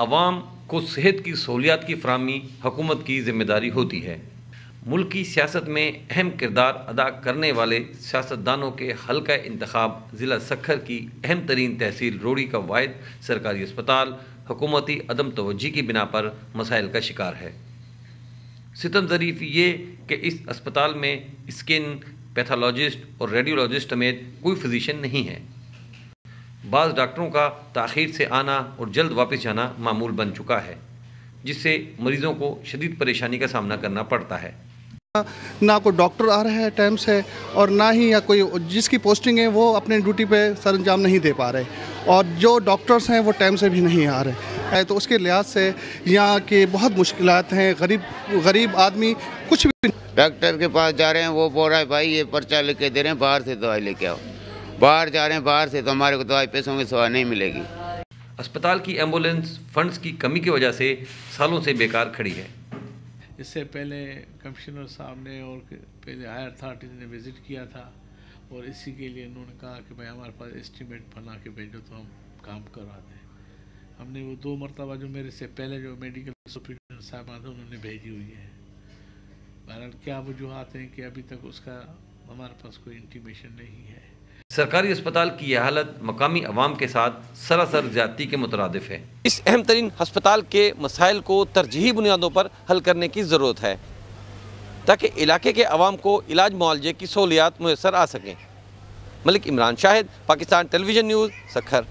अवाम को सेहत की सहूलियात की फराहमी हुकूमत की ज़िम्मेदारी होती है। मुल्क की सियासत में अहम किरदार अदा करने वाले सियासतदानों के हल्का इंतखाब ज़िला सक्खर की अहम तरीन तहसील रोड़ी का वाहिद सरकारी अस्पताल हुकूमती अदम तवज्जी की बिना पर मसाइल का शिकार है। सितम ज़रीफ़ ये कि इस अस्पताल में स्किन पैथोलॉजिस्ट और रेडियोलॉजिस्ट समेत कोई फिजिशियन नहीं है। बाज़ डॉक्टरों का ताख़ीर से आना और जल्द वापस जाना मामूल बन चुका है, जिससे मरीज़ों को शदीद परेशानी का सामना करना पड़ता है। ना कोई डॉक्टर आ रहा है टाइम से, और ना ही या कोई जिसकी पोस्टिंग है वो अपने ड्यूटी पे सरअंजाम नहीं दे पा रहे, और जो डॉक्टर्स हैं वो टाइम से भी नहीं आ रहे हैं। तो उसके लिहाज से यहाँ की बहुत मुश्किलात हैं। गरीब आदमी कुछ भी डॉक्टर के पास जा रहे हैं, वो बोल रहा है भाई ये पर्चा लेके दे रहे हैं, बाहर से दवाई लेके आओ। बाहर जा रहे हैं, बाहर से तो हमारे को दवाई पैसों की सवाल नहीं मिलेगी। अस्पताल की एम्बुलेंस फंड्स की कमी की वजह से सालों से बेकार खड़ी है। इससे पहले कमिश्नर साहब ने और पहले हायर अथॉरिटीज़ ने विज़िट किया था, और इसी के लिए उन्होंने कहा कि भाई हमारे पास एस्टीमेट बना के भेजो तो हम काम करवा दें। हमने वो 2 मरतबा जो मेरे से पहले जो मेडिकल सुपरिटेंडेंट साहब आते उन्होंने भेजी हुई है। बहरहाल क्या वजूहात हैं कि अभी तक उसका हमारे पास कोई इंटीमेशन नहीं है। सरकारी अस्पताल की यह हालत मकामी अवाम के साथ सरासर ज़्यादती के मुतरादिफ है। इस अहम तरीन अस्पताल के मसाइल को तरजीही बुनियादों पर हल करने की ज़रूरत है, ताकि इलाके के अवाम को इलाज मुआवजे की सहूलियात मुयसर आ सकें। Malik Imran Shahid, Pakistan television news, Sukkur.